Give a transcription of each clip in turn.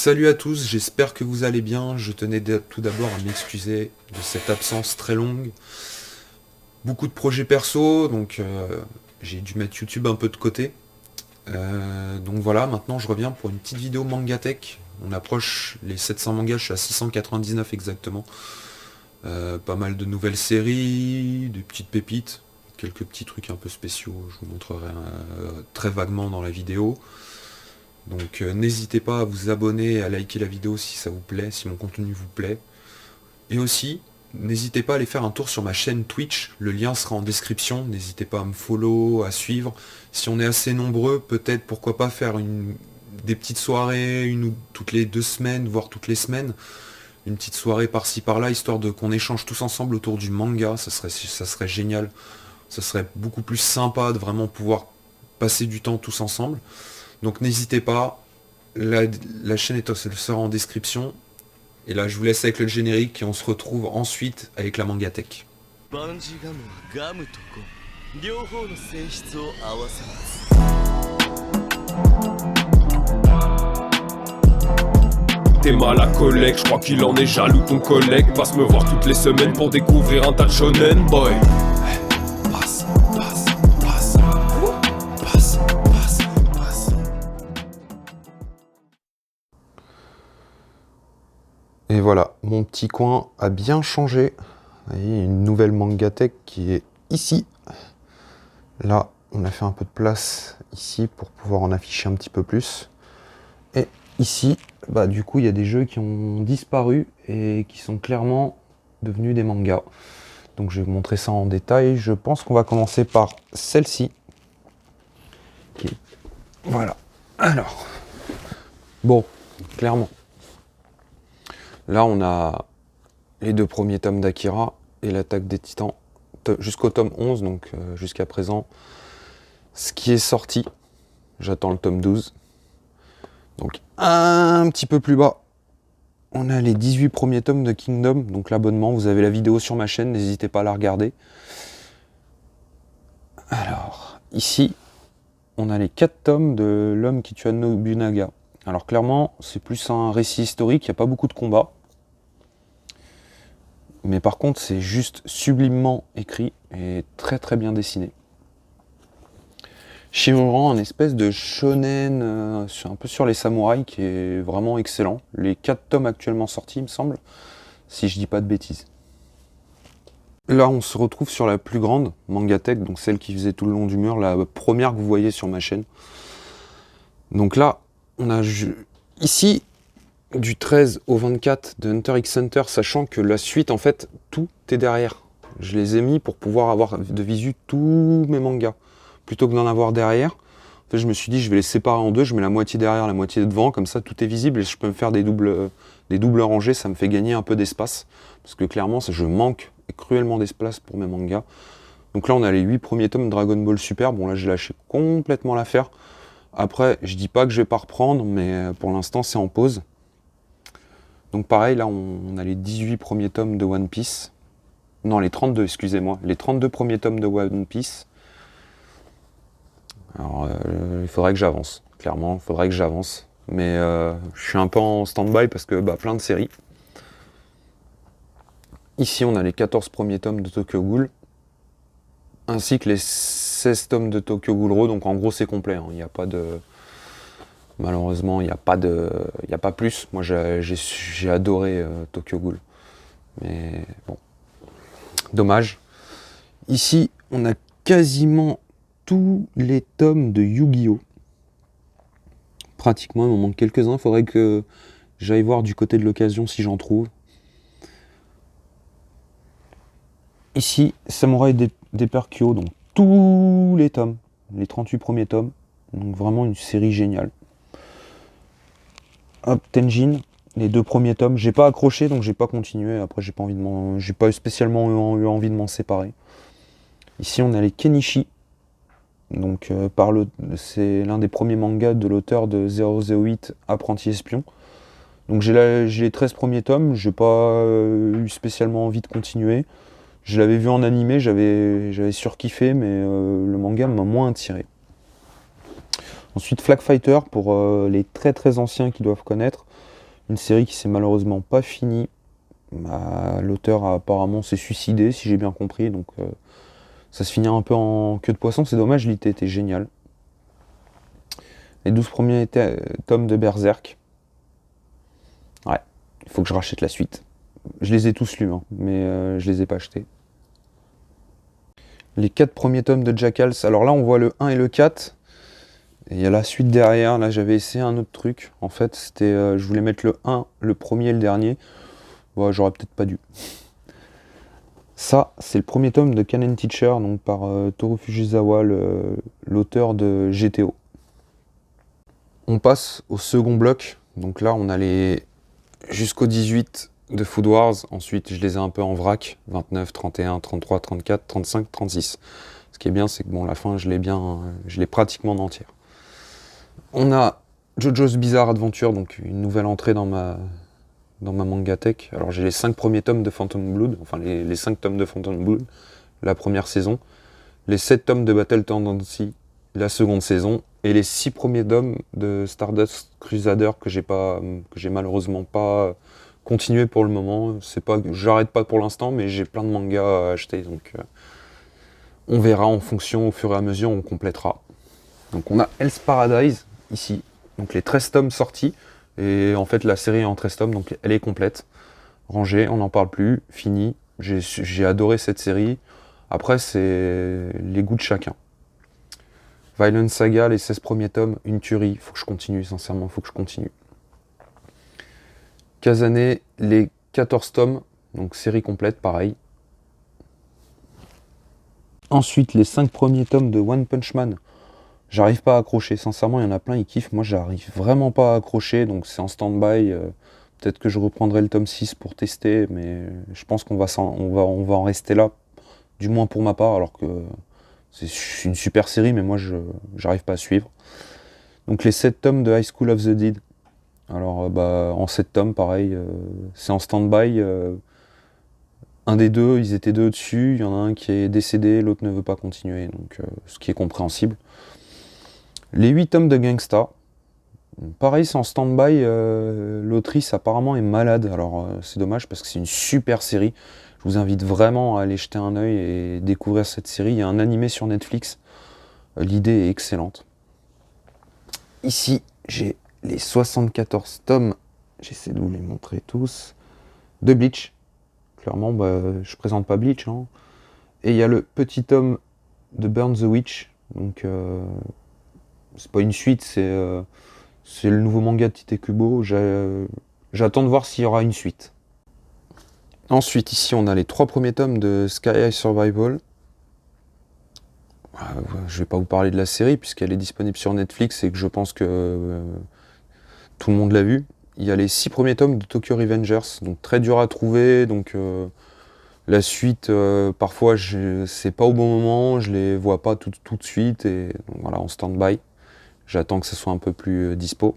Salut à tous, j'espère que vous allez bien. Je tenais tout d'abord à m'excuser de cette absence très longue. Beaucoup de projets perso, donc j'ai dû mettre YouTube un peu de côté. Donc voilà, maintenant je reviens pour une petite vidéo Mangatech. On approche les 700 mangas, je suis à 699 exactement. Pas mal de nouvelles séries, des petites pépites, quelques petits trucs un peu spéciaux, je vous montrerai très vaguement dans la vidéo. Donc n'hésitez pas à vous abonner et à liker la vidéo si ça vous plaît, si mon contenu vous plaît. Et aussi, n'hésitez pas à aller faire un tour sur ma chaîne Twitch, le lien sera en description, n'hésitez pas à me follow, à suivre. Si on est assez nombreux, peut-être pourquoi pas faire des petites soirées, une ou toutes les 2 semaines, voire toutes les semaines. Une petite soirée par-ci par-là, histoire de qu'on échange tous ensemble autour du manga, ça serait génial. Ça serait beaucoup plus sympa de vraiment pouvoir passer du temps tous ensemble. Donc n'hésitez pas, la chaîne sera en description. Et là je vous laisse avec le générique et on se retrouve ensuite avec la Mangatech. バンジガムはガムとゴム両方の性質を合わせます T'es mal à collègue, je crois qu'il en est jaloux ton collègue. Passe me voir toutes les semaines pour découvrir un tas de shonen boy. Passe, passe, passe, passe, passe, passe. Et voilà, mon petit coin a bien changé. Vous voyez, une nouvelle Mangatech qui est ici. Là, on a fait un peu de place ici pour pouvoir en afficher un petit peu plus. Et ici, bah, du coup, il y a des jeux qui ont disparu et qui sont clairement devenus des mangas. Donc je vais vous montrer ça en détail. Je pense qu'on va commencer par celle-ci. Voilà. Alors, bon, clairement. Là, on a les 2 premiers tomes d'Akira et l'Attaque des Titans jusqu'au tome 11, donc jusqu'à présent. Ce qui est sorti, j'attends le tome 12. Donc un petit peu plus bas, on a les 18 premiers tomes de Kingdom, donc l'abonnement, vous avez la vidéo sur ma chaîne, n'hésitez pas à la regarder. Alors, ici, on a les 4 tomes de L'homme qui tua Nobunaga. Alors clairement, c'est plus un récit historique, il n'y a pas beaucoup de combats. Mais par contre, c'est juste sublimement écrit et très très bien dessiné. Shimura, un espèce de shonen un peu sur les samouraïs qui est vraiment excellent. Les 4 tomes actuellement sortis, il me semble, si je dis pas de bêtises. Là, on se retrouve sur la plus grande Mangatech, donc celle qui faisait tout le long du mur, la première que vous voyez sur ma chaîne. Donc là, on a ici du 13 au 24 de Hunter x Hunter, sachant que la suite, en fait, tout est derrière. Je les ai mis pour pouvoir avoir de visu tous mes mangas. Plutôt que d'en avoir derrière, en fait, je me suis dit, je vais les séparer en deux, je mets la moitié derrière, la moitié devant, comme ça, tout est visible, et je peux me faire des doubles rangées, ça me fait gagner un peu d'espace, parce que clairement, je manque cruellement d'espace pour mes mangas. Donc là, on a les 8 premiers tomes de Dragon Ball Super, bon là, j'ai lâché complètement l'affaire. Après, je dis pas que je vais pas reprendre, mais pour l'instant, c'est en pause. Donc pareil, là, on a les 18 premiers tomes de One Piece. Non, les 32, excusez-moi. Les 32 premiers tomes de One Piece. Alors, il faudrait que j'avance. Clairement, il faudrait que j'avance. Mais je suis un peu en stand-by parce que plein de séries. Ici, on a les 14 premiers tomes de Tokyo Ghoul. Ainsi que les 16 tomes de Tokyo Ghoul Raw. Donc en gros, c'est complet. Il n'y a pas de... Malheureusement, il n'y a pas plus. Moi, j'ai adoré Tokyo Ghoul. Mais bon, dommage. Ici, on a quasiment tous les tomes de Yu-Gi-Oh! Pratiquement, il m'en manque quelques-uns. Il faudrait que j'aille voir du côté de l'occasion si j'en trouve. Ici, Samurai Deeper Kyo, donc tous les tomes, les 38 premiers tomes. Donc vraiment une série géniale. Hop, Tenjin, les 2 premiers tomes. J'ai pas accroché, donc j'ai pas continué. Après, j'ai pas spécialement eu envie de m'en séparer. Ici, on a les Kenichi. Donc, c'est l'un des premiers mangas de l'auteur de 008, Apprenti Espion. Donc, j'ai les 13 premiers tomes. J'ai pas eu spécialement envie de continuer. Je l'avais vu en animé, j'avais surkiffé, mais le manga m'a moins attiré. Ensuite, Flag Fighter, pour les très très anciens qui doivent connaître. Une série qui s'est malheureusement pas finie. L'auteur apparemment s'est suicidé, si j'ai bien compris, donc ça se finit un peu en queue de poisson, c'est dommage, l'idée était géniale. Les 12 premiers tomes de Berserk. Ouais, il faut que je rachète la suite. Je les ai tous lus, hein, mais je les ai pas achetés. Les 4 premiers tomes de Jackals, alors là on voit le 1 et le 4, et il y a la suite derrière. Là j'avais essayé un autre truc, en fait c'était, je voulais mettre le 1, le premier et le dernier. Bon, j'aurais peut-être pas dû. Ça, c'est le premier tome de Kanen Teacher, donc par Toru Fujisawa, l'auteur de GTO. On passe au second bloc. Donc là, on a les jusqu'au 18 de Food Wars. Ensuite, je les ai un peu en vrac. 29, 31, 33, 34, 35, 36. Ce qui est bien, c'est que bon, la fin, je l'ai pratiquement en entière. On a JoJo's Bizarre Adventure, donc une nouvelle entrée dans ma Mangatech. Alors j'ai les 5 premiers tomes de Phantom Blood, enfin les 5 tomes de Phantom Blood, la première saison, les 7 tomes de Battle Tendency, la seconde saison, et les 6 premiers tomes de Stardust Crusader que j'ai malheureusement pas continué pour le moment. C'est pas, j'arrête pas pour l'instant, mais j'ai plein de mangas à acheter, donc on verra en fonction, au fur et à mesure, on complétera. Donc on a Hell's Paradise ici, donc les 13 tomes sortis. Et en fait, la série est en 13 tomes, donc elle est complète. Rangée, on n'en parle plus, fini. J'ai adoré cette série. Après, c'est les goûts de chacun. Violent Saga, les 16 premiers tomes, une tuerie. Faut que je continue, sincèrement, faut que je continue. Kazane, les 14 tomes, donc série complète, pareil. Ensuite, les 5 premiers tomes de One Punch Man. J'arrive pas à accrocher, sincèrement, il y en a plein, ils kiffent. Moi, j'arrive vraiment pas à accrocher, donc c'est en stand-by. Peut-être que je reprendrai le tome 6 pour tester, mais je pense qu'on va en rester là, du moins pour ma part, alors que c'est une super série, mais moi, j'arrive pas à suivre. Donc les 7 tomes de High School of the Dead. Alors, en 7 tomes, pareil, c'est en stand-by. Un des deux, ils étaient deux dessus, il y en a un qui est décédé, l'autre ne veut pas continuer, donc ce qui est compréhensible. Les 8 tomes de Gangsta, pareil, c'est en stand-by, l'autrice apparemment est malade, alors c'est dommage parce que c'est une super série. Je vous invite vraiment à aller jeter un œil et découvrir cette série. Il y a un animé sur Netflix, l'idée est excellente. Ici, j'ai les 74 tomes, j'essaie de vous les montrer tous, de Bleach. Clairement, je présente pas Bleach, hein. Et il y a le petit tome de Burn the Witch, donc c'est pas une suite, c'est le nouveau manga de Tite Kubo. J'attends de voir s'il y aura une suite. Ensuite, ici, on a les 3 premiers tomes de Sky High Survival. Je vais pas vous parler de la série, puisqu'elle est disponible sur Netflix et que je pense que tout le monde l'a vue. Il y a les 6 premiers tomes de Tokyo Revengers, donc très dur à trouver. Donc la suite, parfois, c'est pas au bon moment, je les vois pas tout de suite, et donc, voilà, en stand-by. J'attends que ce soit un peu plus dispo.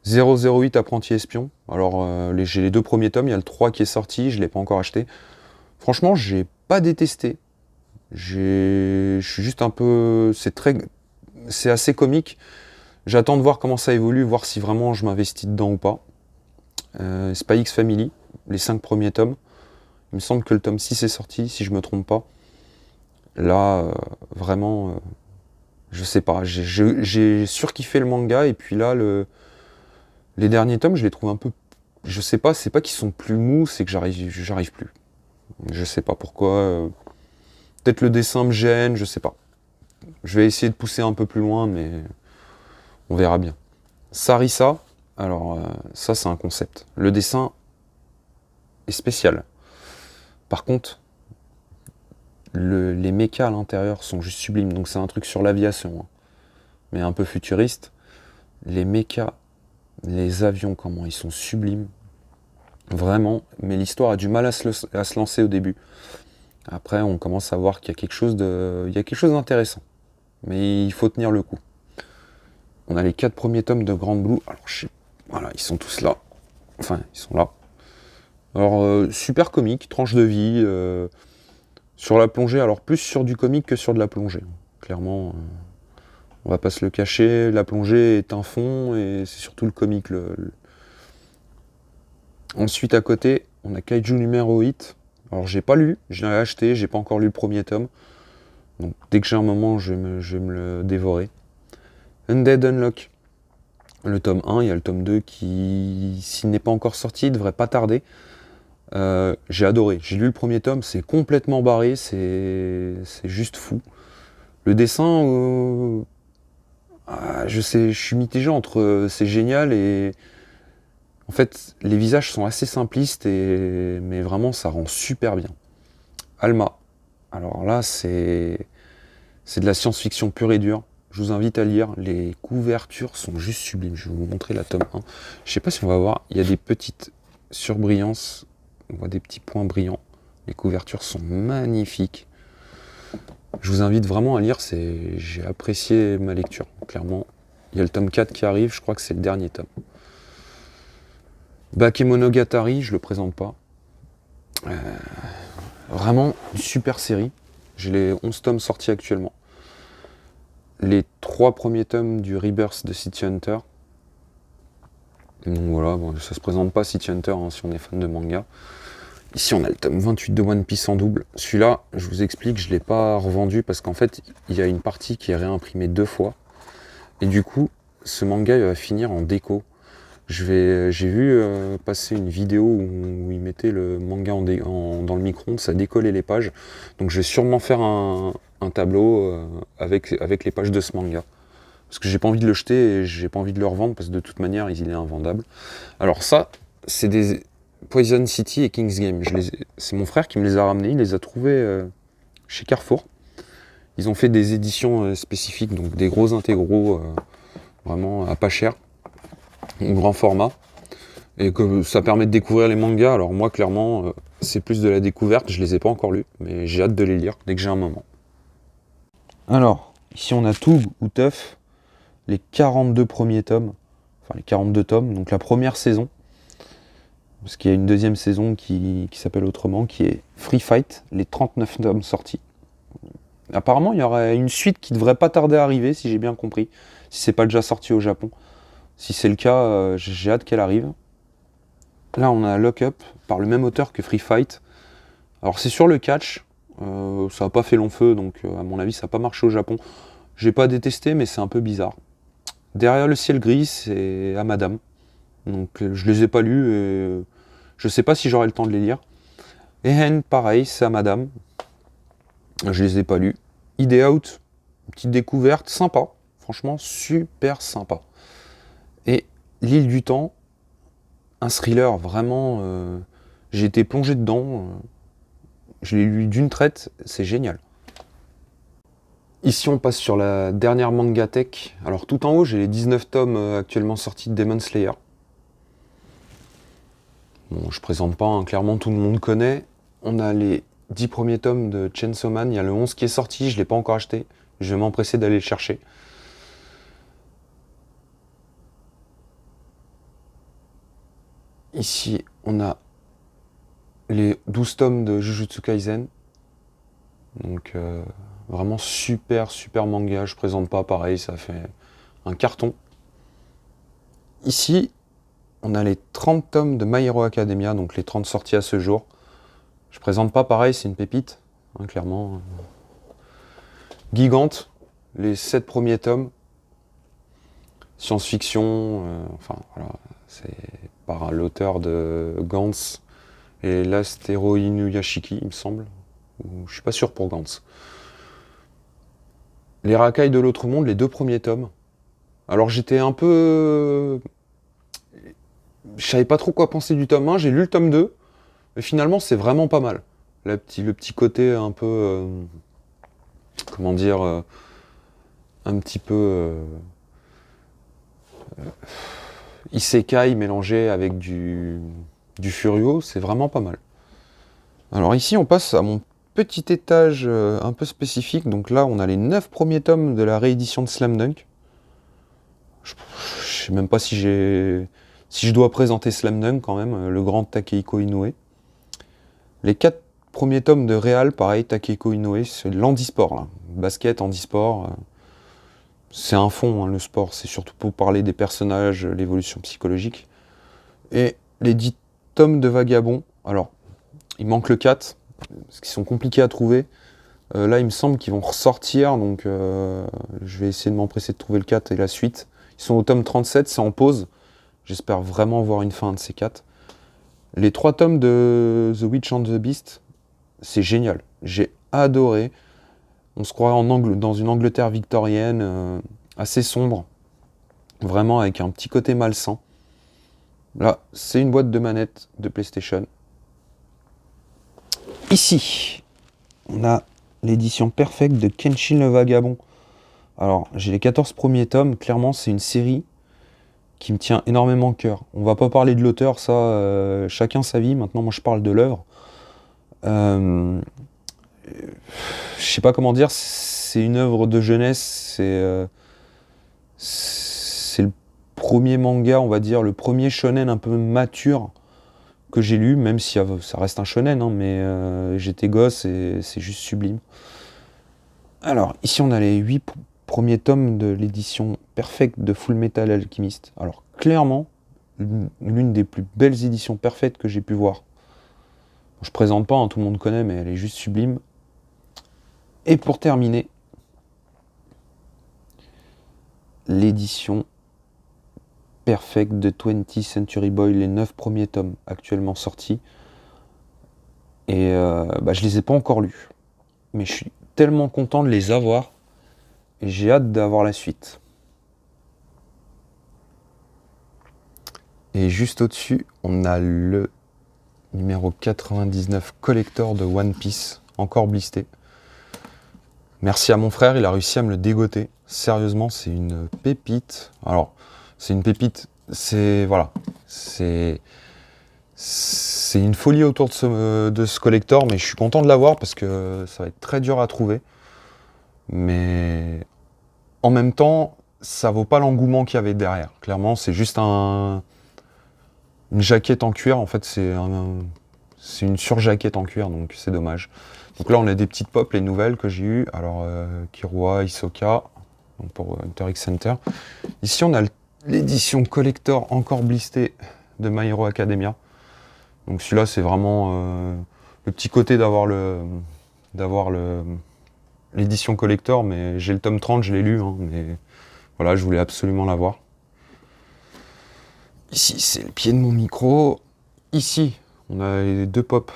008 Apprenti Espion. Alors, j'ai les 2 premiers tomes, il y a le 3 qui est sorti, je ne l'ai pas encore acheté. Franchement, j'ai pas détesté. Je suis juste un peu... C'est assez comique. J'attends de voir comment ça évolue, voir si vraiment je m'investis dedans ou pas. Spy X Family, les 5 premiers tomes. Il me semble que le tome 6 est sorti, si je me trompe pas. Là, vraiment... je sais pas, j'ai surkiffé le manga, et puis là, les derniers tomes, je les trouve un peu... Je sais pas, c'est pas qu'ils sont plus mous, c'est que j'arrive plus. Je sais pas pourquoi. Peut-être le dessin me gêne, je sais pas. Je vais essayer de pousser un peu plus loin, mais on verra bien. Sarissa, alors ça c'est un concept. Le dessin est spécial. Par contre, les mechas à l'intérieur sont juste sublimes, donc c'est un truc sur l'aviation, hein, mais un peu futuriste. Les mechas, les avions, comment ils sont sublimes, vraiment, mais l'histoire a du mal à se lancer au début. Après, on commence à voir qu'il y a quelque chose d'intéressant, mais il faut tenir le coup. On a les 4 premiers tomes de Grand Blue, alors voilà, ils sont tous là, enfin, ils sont là. Alors, super comique, tranche de vie, sur la plongée, alors plus sur du comique que sur de la plongée. Clairement, on va pas se le cacher, la plongée est un fond et c'est surtout le comique, le Ensuite, à côté, on a Kaiju numéro 8. Alors, j'ai pas lu, je l'ai acheté, j'ai pas encore lu le premier tome. Donc, dès que j'ai un moment, je vais me le dévorer. Undead Unlock. Le tome 1, il y a le tome 2 qui, s'il n'est pas encore sorti, devrait pas tarder. J'ai adoré. J'ai lu le premier tome, c'est complètement barré, c'est juste fou. Le dessin, je sais, je suis mitigé entre c'est génial et en fait les visages sont assez simplistes mais vraiment ça rend super bien. Alma. Alors là c'est de la science-fiction pure et dure. Je vous invite à lire. Les couvertures sont juste sublimes. Je vais vous montrer la tome 1. Je sais pas si on va voir. Il y a des petites surbrillances. On voit des petits points brillants. Les couvertures sont magnifiques. Je vous invite vraiment à lire. J'ai apprécié ma lecture. Clairement, il y a le tome 4 qui arrive. Je crois que c'est le dernier tome. Bakemonogatari, je le présente pas. Vraiment une super série. J'ai les 11 tomes sortis actuellement. Les 3 premiers tomes du Rebirth de City Hunter. Donc voilà, bon, ça se présente pas City Hunter hein, si on est fan de manga. Ici on a le tome 28 de One Piece en double. Celui-là, je vous explique, je ne l'ai pas revendu parce qu'en fait, il y a une partie qui est réimprimée 2 fois. Et du coup, ce manga il va finir en déco. J'ai vu passer une vidéo où il mettait le manga dans le micro-ondes, ça décollait les pages. Donc je vais sûrement faire un tableau avec les pages de ce manga. Parce que j'ai pas envie de le jeter et j'ai pas envie de le revendre parce que de toute manière il est invendable. Alors ça, c'est des Poison City et King's Game. C'est mon frère qui me les a ramenés, il les a trouvés chez Carrefour. Ils ont fait des éditions spécifiques, donc des gros intégraux vraiment à pas cher, grand format. Et que ça permet de découvrir les mangas. Alors moi clairement c'est plus de la découverte, je les ai pas encore lus, mais j'ai hâte de les lire dès que j'ai un moment. Alors, ici on a Tube ou Tough, les 42 premiers tomes, enfin les 42 tomes, donc la première saison, parce qu'il y a une deuxième saison qui s'appelle autrement, qui est Free Fight, les 39 tomes sortis. Apparemment il y aurait une suite qui devrait pas tarder à arriver, si j'ai bien compris, si c'est pas déjà sorti au Japon. Si c'est le cas, j'ai hâte qu'elle arrive. Là on a Lock Up, par le même auteur que Free Fight. Alors c'est sur le catch, ça n'a pas fait long feu, donc à mon avis ça n'a pas marché au Japon. J'ai pas détesté, mais c'est un peu bizarre. Derrière le ciel gris, c'est à Madame. Donc je les ai pas lus et je sais pas si j'aurai le temps de les lire. Ehen, pareil, c'est à Madame. Je les ai pas lus. Idea Out, une petite découverte, sympa. Franchement, super sympa. Et L'île du temps, un thriller vraiment... j'ai été plongé dedans. Je l'ai lu d'une traite, c'est génial. Ici on passe sur la dernière manga tech. Alors tout en haut j'ai les 19 tomes actuellement sortis de Demon Slayer. Bon je présente pas, hein, clairement tout le monde connaît. On a les 10 premiers tomes de Chainsaw Man, il y a le 11 qui est sorti, je l'ai pas encore acheté. Je vais m'empresser d'aller le chercher. Ici on a les 12 tomes de Jujutsu Kaisen. Donc vraiment super manga, je présente pas, pareil, ça fait un carton. Ici, on a les 30 tomes de My Hero Academia, donc les 30 sorties à ce jour. Je présente pas, pareil, c'est une pépite, hein, clairement. Gigante, les 7 premiers tomes. Science-fiction, enfin voilà, c'est par l'auteur de Gantz et Last Hero Inuyashiki, il me semble. Ou, je suis pas sûr pour Gantz. Les racailles de l'autre monde, les 2 premiers tomes. Alors j'étais un peu... Je savais pas trop quoi penser du tome 1, j'ai lu le tome 2, mais finalement c'est vraiment pas mal. Le petit côté un peu... comment dire... un petit peu... isekai mélangé avec du Furio, c'est vraiment pas mal. Alors ici on passe à mon petit étage un peu spécifique, donc là on a les 9 premiers tomes de la réédition de Slam Dunk. Je sais même pas si je dois présenter Slam Dunk quand même, le grand Takehiko Inoue. Les 4 premiers tomes de Real, pareil, Takehiko Inoue, c'est l'handisport là. Basket, handisport, c'est un fond hein, le sport, c'est surtout pour parler des personnages, l'évolution psychologique. Et les 10 tomes de Vagabond. Alors, il manque le 4, parce qu'ils sont compliqués à trouver. Là, il me semble qu'ils vont ressortir, donc je vais essayer de m'empresser de trouver le 4 et la suite. Ils sont au tome 37, c'est en pause. J'espère vraiment voir une fin de ces 4. Les 3 tomes de The Witch and the Beast, c'est génial. J'ai adoré. On se croirait dans une Angleterre victorienne, assez sombre. Vraiment avec un petit côté malsain. Là, c'est une boîte de manettes de PlayStation. Ici, on a l'édition perfecte de Kenshin le Vagabond. Alors, j'ai les 14 premiers tomes. Clairement, c'est une série qui me tient énormément à cœur. On va pas parler de l'auteur, ça, chacun sa vie. Maintenant, moi, je parle de l'œuvre. Je sais pas comment dire, c'est une œuvre de jeunesse. C'est le premier manga, on va dire, le premier shonen un peu mature que j'ai lu, même si ça reste un shonen, hein, mais j'étais gosse et c'est juste sublime. Alors, ici, on a les 8 premiers tomes de l'édition perfecte de Full Metal Alchemist. Alors, clairement, l'une des plus belles éditions parfaites que j'ai pu voir. Je présente pas, hein, tout le monde connaît, mais elle est juste sublime. Et pour terminer, l'édition perfecte de 20th Century Boy, les 9 premiers tomes actuellement sortis. Et je les ai pas encore lus, mais je suis tellement content de les avoir et j'ai hâte d'avoir la suite. Et juste au-dessus, on a le numéro 99 collector de One Piece, encore blisté. Merci à mon frère, il a réussi à me le dégoter. Sérieusement, c'est une pépite. Alors, c'est une pépite, c'est une folie autour de ce collector, mais je suis content de l'avoir parce que ça va être très dur à trouver. Mais en même temps, ça vaut pas l'engouement qu'il y avait derrière. Clairement, c'est juste une jaquette en cuir. En fait, c'est une surjaquette en cuir, donc c'est dommage. Donc là, on a des petites pop, les nouvelles que j'ai eues. Alors, Killua, Hisoka, donc pour Hunter x Hunter. Ici, on a l'édition collector encore blistée de My Hero Academia. Donc celui-là, c'est vraiment le petit côté d'avoir l'édition collector, mais j'ai le tome 30, je l'ai lu, hein, mais voilà, je voulais absolument l'avoir. Ici, c'est le pied de mon micro. Ici, on a les 2 pop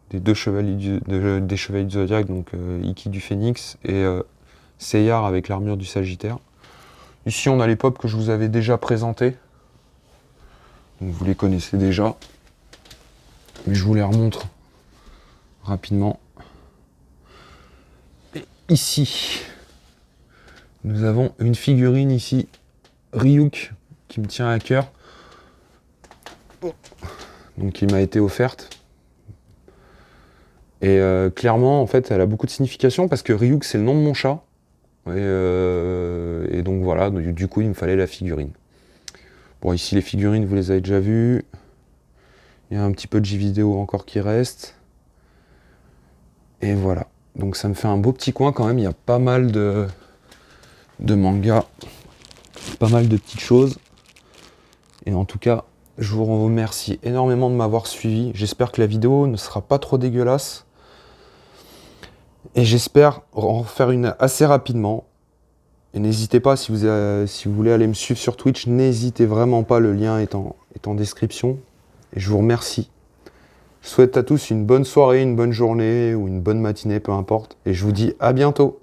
des 2 chevaliers des chevaliers du Zodiac, donc Ikki du Phénix et Seyar avec l'armure du Sagittaire. Ici, on a les pop que je vous avais déjà présentés. Donc, vous les connaissez déjà. Mais je vous les remontre rapidement. Et ici, nous avons une figurine ici, Ryuk, qui me tient à cœur. Donc, qui m'a été offerte. Et clairement, en fait, elle a beaucoup de signification parce que Ryuk, c'est le nom de mon chat. Et donc voilà, du coup, il me fallait la figurine. Bon, ici, les figurines, vous les avez déjà vues. Il y a un petit peu de J-vidéo encore qui reste. Et voilà. Donc ça me fait un beau petit coin quand même. Il y a pas mal de mangas. Pas mal de petites choses. Et en tout cas, je vous remercie énormément de m'avoir suivi. J'espère que la vidéo ne sera pas trop dégueulasse. Et j'espère en faire une assez rapidement. Et n'hésitez pas, si vous voulez aller me suivre sur Twitch, n'hésitez vraiment pas, le lien est en description. Et je vous remercie. Je souhaite à tous une bonne soirée, une bonne journée ou une bonne matinée, peu importe. Et je vous dis à bientôt.